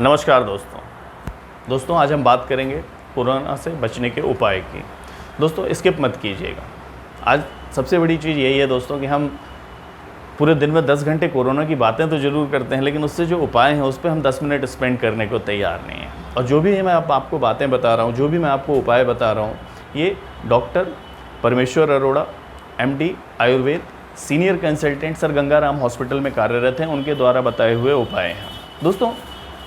नमस्कार दोस्तों आज हम बात करेंगे कोरोना से बचने के उपाय की। दोस्तों स्किप मत कीजिएगा। आज सबसे बड़ी चीज़ यही है दोस्तों कि हम पूरे दिन में 10 घंटे कोरोना की बातें तो ज़रूर करते हैं, लेकिन उससे जो उपाय हैं उस पर हम 10 मिनट स्पेंड करने को तैयार नहीं हैं। और जो भी मैं आपको बातें बता रहा हूँ, जो भी मैं आपको उपाय बता रहा हूँ, ये डॉक्टर परमेश्वर Arora MD Ayurveda senior consultant sir Gangaram hospital में कार्यरत हैं, उनके द्वारा बताए हुए उपाय हैं। दोस्तों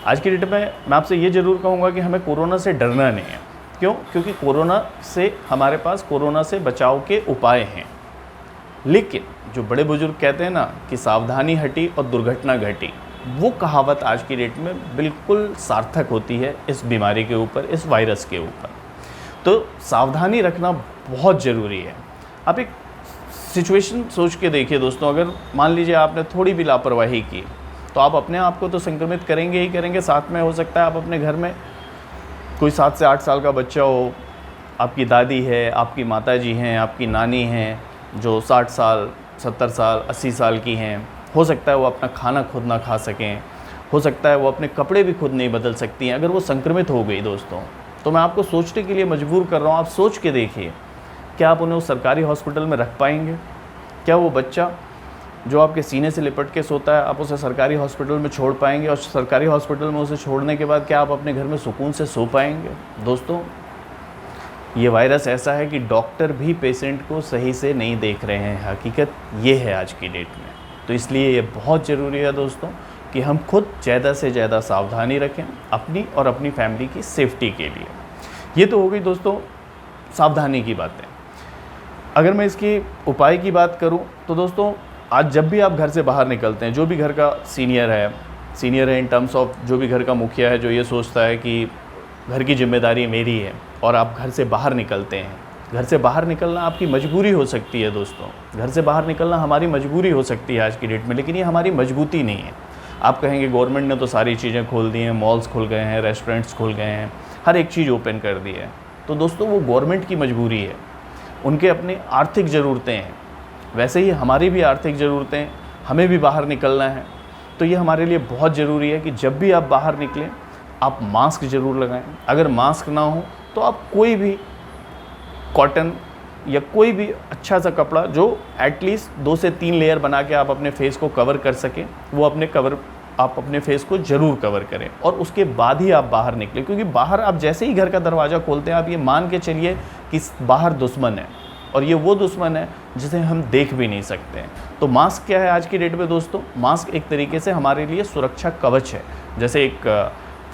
आज की डेट में मैं आपसे ये ज़रूर कहूँगा कि हमें कोरोना से डरना नहीं है। क्यों? क्योंकि कोरोना से हमारे पास कोरोना से बचाव के उपाय हैं। लेकिन जो बड़े बुजुर्ग कहते हैं ना कि सावधानी हटी और दुर्घटना घटी, वो कहावत आज की डेट में बिल्कुल सार्थक होती है इस बीमारी के ऊपर, इस वायरस के ऊपर। तो सावधानी रखना बहुत ज़रूरी है। आप एक सिचुएशन सोच के देखिए दोस्तों, अगर मान लीजिए आपने थोड़ी भी लापरवाही की तो आप अपने आप को तो संक्रमित करेंगे ही करेंगे, साथ में हो सकता है आप अपने घर में कोई 7 से 8 साल का बच्चा हो, आपकी दादी है, आपकी माताजी हैं, आपकी नानी हैं जो 60 साल 70 साल 80 साल की हैं। हो सकता है वो अपना खाना खुद ना खा सकें, हो सकता है वो अपने कपड़े भी खुद नहीं बदल सकती हैं। अगर वो संक्रमित हो गई दोस्तों, तो मैं आपको सोचने के लिए मजबूर कर रहा हूँ। आप सोच के देखिए, क्या आप उन्हें उस सरकारी हॉस्पिटल में रख पाएंगे? क्या वो बच्चा जो आपके सीने से लिपट के सोता है, आप उसे सरकारी हॉस्पिटल में छोड़ पाएंगे? और सरकारी हॉस्पिटल में उसे छोड़ने के बाद क्या आप अपने घर में सुकून से सो पाएंगे? दोस्तों ये वायरस ऐसा है कि डॉक्टर भी पेशेंट को सही से नहीं देख रहे हैं। हकीकत ये है आज की डेट में। तो इसलिए ये बहुत ज़रूरी है दोस्तों कि हम खुद ज़्यादा से ज़्यादा सावधानी रखें अपनी और अपनी फैमिली की सेफ्टी के लिए। ये तो हो गई दोस्तों सावधानी की बातें। अगर मैं इसकी उपाय की बात करूं तो दोस्तों आज जब भी आप घर से बाहर निकलते हैं, जो भी घर का सीनियर है इन टर्म्स ऑफ जो भी घर का मुखिया है, जो ये सोचता है कि घर की जिम्मेदारी मेरी है, और आप घर से बाहर निकलते हैं। घर से बाहर निकलना आपकी मजबूरी हो सकती है दोस्तों। घर से बाहर निकलना हमारी मजबूरी हो सकती है आज की डेट में, लेकिन ये हमारी मजबूती नहीं है। आप कहेंगे गवर्नमेंट ने तो सारी चीज़ें खोल दी हैं, मॉल्स खुल गए हैं, रेस्टोरेंट्स खुल गए हैं, हर एक चीज़ ओपन कर दी है। तो दोस्तों वो गवर्नमेंट की मजबूरी है, उनके अपनी आर्थिक ज़रूरतें हैं। वैसे ही हमारी भी आर्थिक ज़रूरतें, हमें भी बाहर निकलना है। तो ये हमारे लिए बहुत ज़रूरी है कि जब भी आप बाहर निकलें आप मास्क ज़रूर लगाएं। अगर मास्क ना हो तो आप कोई भी कॉटन या कोई भी अच्छा सा कपड़ा जो एटलीस्ट 2 से 3 लेयर बना के आप अपने फेस को कवर कर सकें, वो आप अपने फेस को ज़रूर कवर करें और उसके बाद ही आप बाहर निकलें। क्योंकि बाहर आप जैसे ही घर का दरवाज़ा खोलते हैं, आप ये मान के चलिए कि बाहर दुश्मन है, और ये वो दुश्मन है जिसे हम देख भी नहीं सकते हैं। तो मास्क क्या है आज की डेट में दोस्तों? मास्क एक तरीके से हमारे लिए सुरक्षा कवच है। जैसे एक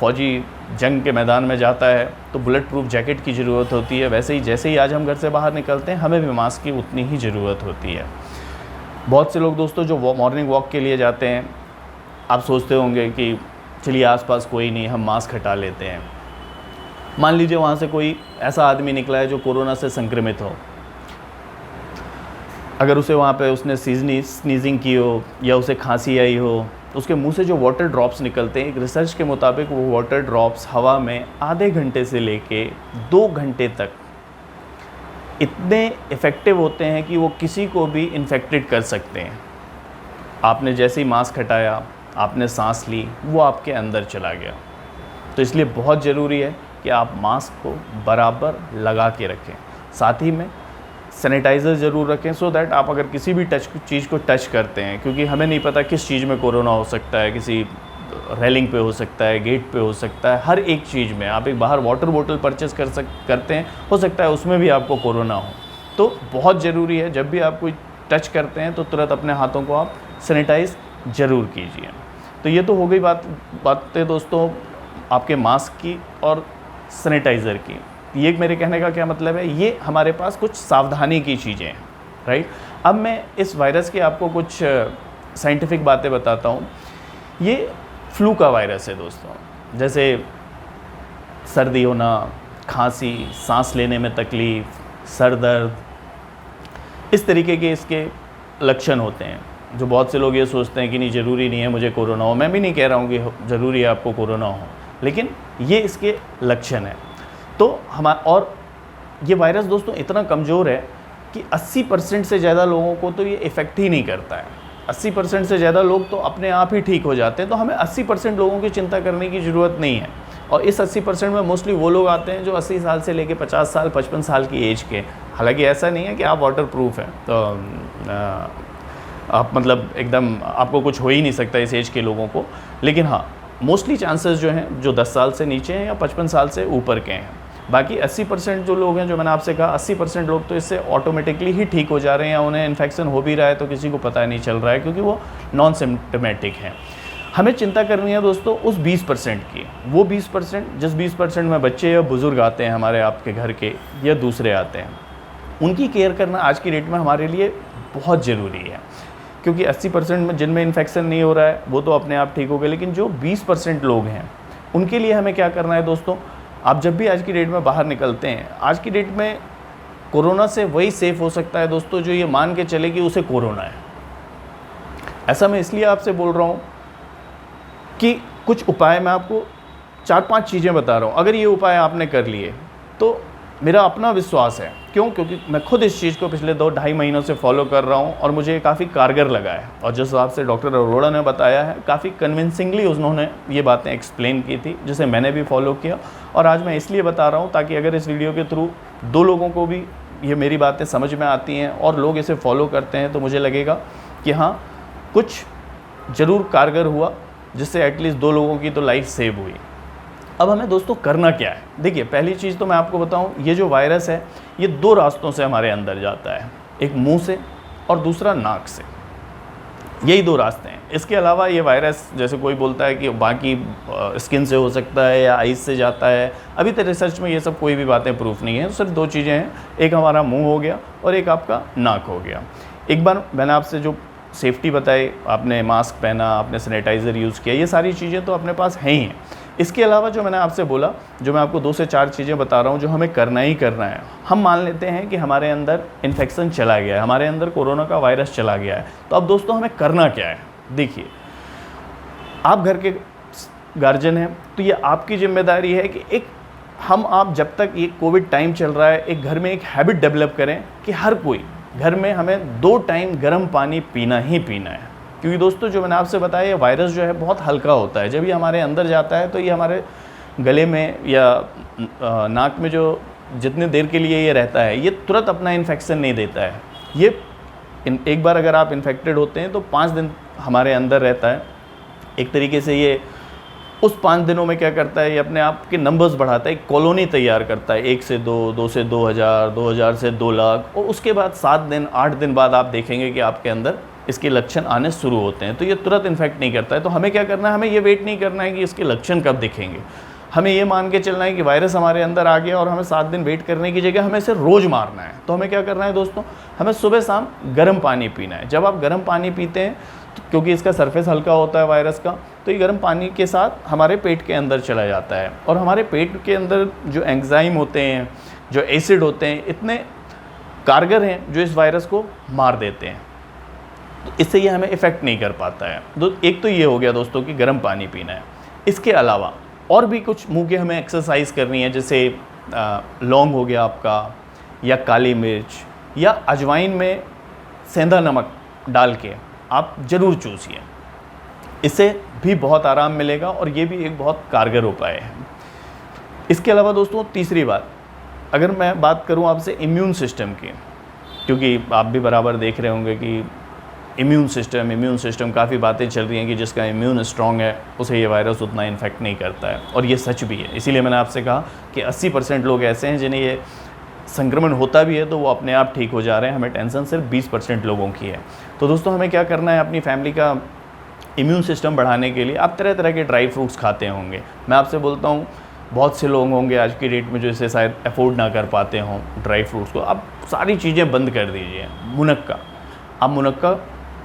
फ़ौजी जंग के मैदान में जाता है तो बुलेट प्रूफ जैकेट की ज़रूरत होती है, वैसे ही जैसे ही आज हम घर से बाहर निकलते हैं हमें भी मास्क की उतनी ही ज़रूरत होती है। बहुत से लोग दोस्तों जो मॉर्निंग वॉक के लिए जाते हैं, आप सोचते होंगे कि चलिए आसपास कोई नहीं, हम मास्क हटा लेते हैं। मान लीजिए वहाँ से कोई ऐसा आदमी निकला है जो कोरोना से संक्रमित हो। अगर उसे वहाँ पे उसने स्नीजिंग की हो या उसे खांसी आई हो, उसके मुंह से जो वाटर ड्रॉप्स निकलते हैं, एक रिसर्च के मुताबिक वो वाटर ड्रॉप्स हवा में आधे घंटे से लेके 2 घंटे तक इतने इफ़ेक्टिव होते हैं कि वो किसी को भी इन्फेक्टेड कर सकते हैं। आपने जैसे ही मास्क हटाया, आपने सांस ली, वो आपके अंदर चला गया। तो इसलिए बहुत ज़रूरी है कि आप मास्क को बराबर लगा के रखें। साथ ही में सैनिटाइज़र ज़रूर रखें, सो दैट आप अगर किसी भी चीज़ को टच करते हैं, क्योंकि हमें नहीं पता किस चीज़ में कोरोना हो सकता है, किसी रेलिंग पे हो सकता है, गेट पे हो सकता है, हर एक चीज़ में। आप एक बाहर वाटर बोतल परचेस करते हैं, हो सकता है उसमें भी आपको कोरोना हो। तो बहुत ज़रूरी है जब भी आप कोई टच करते हैं तो तुरंत अपने हाथों को आप सैनिटाइज़ ज़रूर कीजिए। तो ये तो हो गई बातें दोस्तों आपके मास्क की और सैनिटाइज़र की। ये मेरे कहने का क्या मतलब है, ये हमारे पास कुछ सावधानी की चीज़ें हैं, राइट। अब मैं इस वायरस के आपको कुछ साइंटिफिक बातें बताता हूँ। ये फ्लू का वायरस है दोस्तों। जैसे सर्दी होना, खांसी, सांस लेने में तकलीफ़, सर दर्द, इस तरीके के इसके लक्षण होते हैं। जो बहुत से लोग ये सोचते हैं कि नहीं, ज़रूरी नहीं है मुझे कोरोना हो। मैं भी नहीं कह रहा हूँ कि ज़रूरी है आपको कोरोना हो, लेकिन ये इसके लक्षण हैं। तो और ये वायरस दोस्तों इतना कमज़ोर है कि 80% से ज़्यादा लोगों को तो ये इफ़ेक्ट ही नहीं करता है। 80% से ज़्यादा लोग तो अपने आप ही ठीक हो जाते हैं, तो हमें 80% लोगों की चिंता करने की ज़रूरत नहीं है। और इस 80% में मोस्टली वो लोग आते हैं जो 80 साल से लेके 50 साल 55 साल की एज के। हालांकि ऐसा नहीं है कि आप वाटर प्रूफ हैं तो आप मतलब एकदम आपको कुछ हो ही नहीं सकता इस एज के लोगों को, लेकिन हाँ मोस्टली चांसेस जो हैं जो 10 साल से नीचे हैं या 55 साल से ऊपर के हैं। बाकी 80% जो लोग हैं, जो मैंने आपसे कहा 80% लोग तो इससे ऑटोमेटिकली ही ठीक हो जा रहे हैं, या उन्हें इन्फेक्शन हो भी रहा है तो किसी को पता नहीं चल रहा है क्योंकि वो नॉन सिम्टमेटिक हैं। हमें चिंता करनी है दोस्तों उस 20% की। वो 20% जिस 20% में बच्चे या बुज़ुर्ग आते हैं हमारे आपके घर के या दूसरे आते हैं, उनकी केयर करना आज की डेट में हमारे लिए बहुत ज़रूरी है। क्योंकि 80% में जिनमें इन्फेक्शन नहीं हो रहा है वो तो अपने आप ठीक हो गए, लेकिन जो 20% लोग हैं उनके लिए हमें क्या करना है दोस्तों। आप जब भी आज की डेट में बाहर निकलते हैं, आज की डेट में कोरोना से वही सेफ़ हो सकता है दोस्तों जो ये मान के चले कि उसे कोरोना है। ऐसा मैं इसलिए आपसे बोल रहा हूँ कि कुछ उपाय मैं आपको 4-5 चीज़ें बता रहा हूँ, अगर ये उपाय आपने कर लिए तो मेरा अपना विश्वास है। क्यों? क्योंकि मैं खुद इस चीज़ को पिछले 2-2.5 महीनों से फॉलो कर रहा हूँ और मुझे काफ़ी कारगर लगा है। और जिस हिसाब से डॉक्टर अरोड़ा ने बताया है, काफ़ी कन्विंसिंगली उन्होंने ये बातें एक्सप्लेन की थी, जिसे मैंने भी फॉलो किया। और आज मैं इसलिए बता रहा हूँ ताकि अगर इस वीडियो के थ्रू 2 लोगों को भी ये मेरी बातें समझ में आती हैं और लोग इसे फॉलो करते हैं तो मुझे लगेगा कि हाँ कुछ ज़रूर कारगर हुआ, जिससे एटलीस्ट 2 लोगों की तो लाइफ सेव हुई। अब हमें दोस्तों करना क्या है? देखिए पहली चीज़ तो मैं आपको बताऊं, ये जो वायरस है ये 2 रास्तों से हमारे अंदर जाता है, एक मुंह से और दूसरा नाक से। यही 2 रास्ते हैं। इसके अलावा ये वायरस जैसे कोई बोलता है कि बाकी स्किन से हो सकता है या आइज से जाता है, अभी तक रिसर्च में ये सब कोई भी बातें प्रूफ नहीं है। सिर्फ 2 चीज़ें हैं, एक हमारा मुँह हो गया और एक आपका नाक हो गया। एक बार मैंने आपसे जो सेफ्टी बताई, आपने मास्क पहना, आपने सैनिटाइज़र यूज़ किया, ये सारी चीज़ें तो अपने पास हैं ही हैं। इसके अलावा जो मैंने आपसे बोला, जो मैं आपको 2 से 4 चीज़ें बता रहा हूँ जो हमें करना ही करना है। हम मान लेते हैं कि हमारे अंदर इन्फेक्शन चला गया है, हमारे अंदर कोरोना का वायरस चला गया है, तो अब दोस्तों हमें करना क्या है? देखिए आप घर के गार्जियन हैं तो ये आपकी जिम्मेदारी है कि आप जब तक ये कोविड टाइम चल रहा है, एक घर में एक हैबिट डेवलप करें कि हर कोई घर में हमें 2 टाइम गर्म पानी पीना ही पीना है। क्योंकि दोस्तों जो मैंने आपसे बताया, ये वायरस जो है बहुत हल्का होता है। जब ये हमारे अंदर जाता है तो ये हमारे गले में या नाक में जो जितने देर के लिए ये रहता है, ये तुरंत अपना इन्फेक्शन नहीं देता है। ये एक बार अगर आप इन्फेक्टेड होते हैं तो 5 दिन हमारे अंदर रहता है। एक तरीके से ये उस 5 दिनों में क्या करता है, ये अपने आप के नंबर्स बढ़ाता है, एक कॉलोनी तैयार करता है, 1 से 2, 2 से 2000, 2000 से 2 लाख। और उसके बाद 7 दिन 8 दिन बाद आप देखेंगे कि आपके अंदर इसके लक्षण आने शुरू होते हैं। तो ये तुरंत इन्फेक्ट नहीं करता है। तो हमें क्या करना है, हमें ये वेट नहीं करना है कि इसके लक्षण कब दिखेंगे। हमें ये मान के चलना है कि वायरस हमारे अंदर आ गया और हमें 7 दिन वेट करने की जगह हमें इसे रोज़ मारना है। तो हमें क्या करना है दोस्तों, हमें सुबह शाम गर्म पानी पीना है। जब आप गर्म पानी पीते हैं तो क्योंकि इसका सरफेस हल्का होता है वायरस का, तो ये गर्म पानी के साथ हमारे पेट के अंदर चला जाता है और हमारे पेट के अंदर जो एंजाइम होते हैं, जो एसिड होते हैं, इतने कारगर हैं जो इस वायरस को मार देते हैं। तो इससे ये हमें इफ़ेक्ट नहीं कर पाता है। एक तो ये हो गया दोस्तों कि गर्म पानी पीना है। इसके अलावा और भी कुछ मुंह की हमें एक्सरसाइज करनी है, जैसे लौंग हो गया आपका, या काली मिर्च, या अजवाइन में सेंधा नमक डाल के आप ज़रूर चूसिए। इससे भी बहुत आराम मिलेगा और ये भी एक बहुत कारगर उपाय है। इसके अलावा दोस्तों तीसरी बात, अगर मैं बात करूं आपसे इम्यून सिस्टम की, क्योंकि आप भी बराबर देख रहे होंगे कि इम्यून सिस्टम काफ़ी बातें चल रही हैं कि जिसका इम्यून स्ट्रॉन्ग है उसे ये वायरस उतना इन्फेक्ट नहीं करता है, और ये सच भी है। इसीलिए मैंने आपसे कहा कि 80% लोग ऐसे हैं जिन्हें ये संक्रमण होता भी है तो वो अपने आप ठीक हो जा रहे हैं। हमें टेंशन सिर्फ 20% लोगों की है। तो दोस्तों हमें क्या करना है, अपनी फैमिली का इम्यून सिस्टम बढ़ाने के लिए आप तरह तरह के ड्राई फ्रूट्स खाते होंगे। मैं आपसे बोलता हूँ बहुत से लोग होंगे आज की डेट में जो इसे शायद अफोर्ड ना कर पाते हों ड्राई फ्रूट्स को। आप सारी चीज़ें बंद कर दीजिए। मुनक्का, आप मुनक्का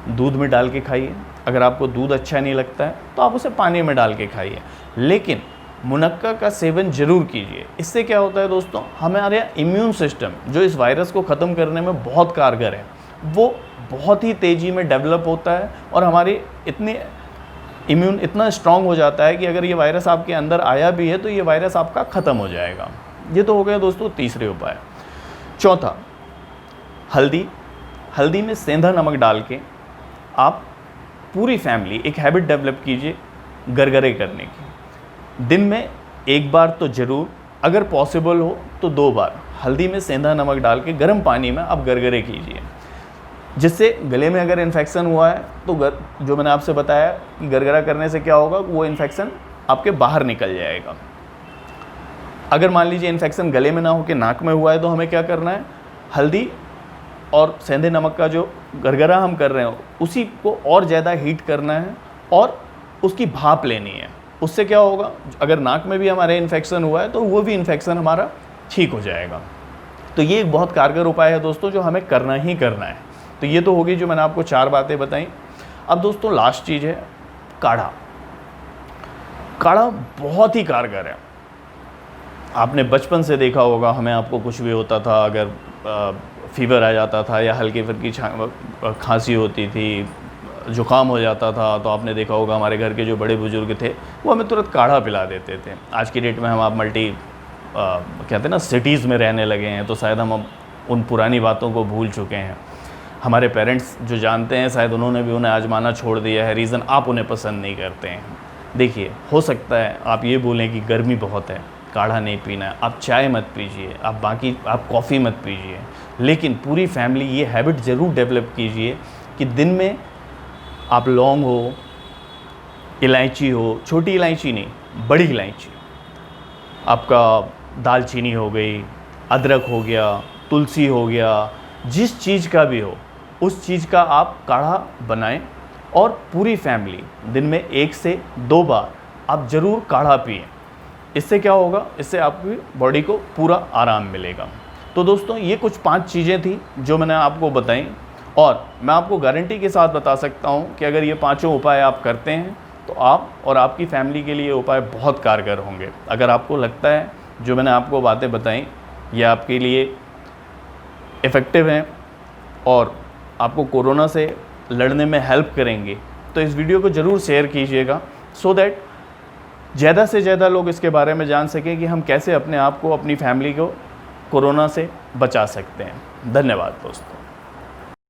दूध में डाल के खाइए। अगर आपको दूध अच्छा नहीं लगता है तो आप उसे पानी में डाल के खाइए, लेकिन मुनक्का का सेवन जरूर कीजिए। इससे क्या होता है दोस्तों, हमारे इम्यून सिस्टम जो इस वायरस को ख़त्म करने में बहुत कारगर है, वो बहुत ही तेज़ी में डेवलप होता है और हमारी इम्यून इतना स्ट्रांग हो जाता है कि अगर ये वायरस आपके अंदर आया भी है तो ये वायरस आपका ख़त्म हो जाएगा। ये तो हो गया दोस्तों तीसरे उपाय। चौथा, हल्दी में सेंधा नमक डाल के आप पूरी फैमिली एक हैबिट डेवलप कीजिए गरगरे करने की। दिन में एक बार तो ज़रूर, अगर पॉसिबल हो तो 2 बार हल्दी में सेंधा नमक डाल के गर्म पानी में आप गरगरे कीजिए, जिससे गले में अगर इन्फेक्शन हुआ है तो जो मैंने आपसे बताया कि गरगरा करने से क्या होगा, वो इन्फेक्शन आपके बाहर निकल जाएगा। अगर मान लीजिए इन्फेक्शन गले में ना हो के नाक में हुआ है तो हमें क्या करना है, हल्दी और सेंधे नमक का जो गरगरा हम कर रहे हैं उसी को और ज़्यादा हीट करना है और उसकी भाप लेनी है। उससे क्या होगा, अगर नाक में भी हमारे इन्फेक्शन हुआ है तो वो भी इन्फेक्शन हमारा ठीक हो जाएगा। तो ये एक बहुत कारगर उपाय है दोस्तों, जो हमें करना ही करना है। तो ये तो होगी जो मैंने आपको 4 बातें बताई। अब दोस्तों लास्ट चीज़ है काढ़ा। काढ़ा बहुत ही कारगर है। आपने बचपन से देखा होगा, हमें आपको कुछ भी होता था, अगर फीवर आ जाता था या हल्की फुल्की खांसी होती थी, जुकाम हो जाता था, तो आपने देखा होगा हमारे घर के जो बड़े बुजुर्ग थे वो हमें तुरंत काढ़ा पिला देते थे। आज की डेट में हम आप कहते हैं ना सिटीज़ में रहने लगे हैं, तो शायद हम उन पुरानी बातों को भूल चुके हैं। हमारे पेरेंट्स जो जानते हैं शायद उन्होंने भी उन्हें आजमाना छोड़ दिया है। रीज़न आप उन्हें पसंद नहीं करते हैं। देखिए, हो सकता है आप ये बोलें कि गर्मी बहुत है, काढ़ा नहीं पीना है, आप चाय मत पीजिए, आप कॉफ़ी मत पीजिए, लेकिन पूरी फैमिली ये हैबिट ज़रूर डेवलप कीजिए कि दिन में आप लौंग हो, इलायची हो, छोटी इलायची नहीं, बड़ी इलायची, आपका दालचीनी हो गई, अदरक हो गया, तुलसी हो गया, जिस चीज़ का भी हो उस चीज़ का आप काढ़ा बनाएं और पूरी फैमिली दिन में 1 से 2 बार आप ज़रूर काढ़ा पिएं। इससे क्या होगा, इससे आपकी बॉडी को पूरा आराम मिलेगा। तो दोस्तों ये कुछ 5 चीज़ें थी जो मैंने आपको बताई, और मैं आपको गारंटी के साथ बता सकता हूँ कि अगर ये 5 उपाय आप करते हैं तो आप और आपकी फैमिली के लिए उपाय बहुत कारगर होंगे। अगर आपको लगता है जो मैंने आपको बातें बताई ये आपके लिए इफ़ेक्टिव हैं और आपको कोरोना से लड़ने में हेल्प करेंगे, तो इस वीडियो को ज़रूर शेयर कीजिएगा, सो दैट ज़्यादा से ज़्यादा लोग इसके बारे में जान सकें कि हम कैसे अपने आप को, अपनी फैमिली को कोरोना से बचा सकते हैं। धन्यवाद दोस्तों।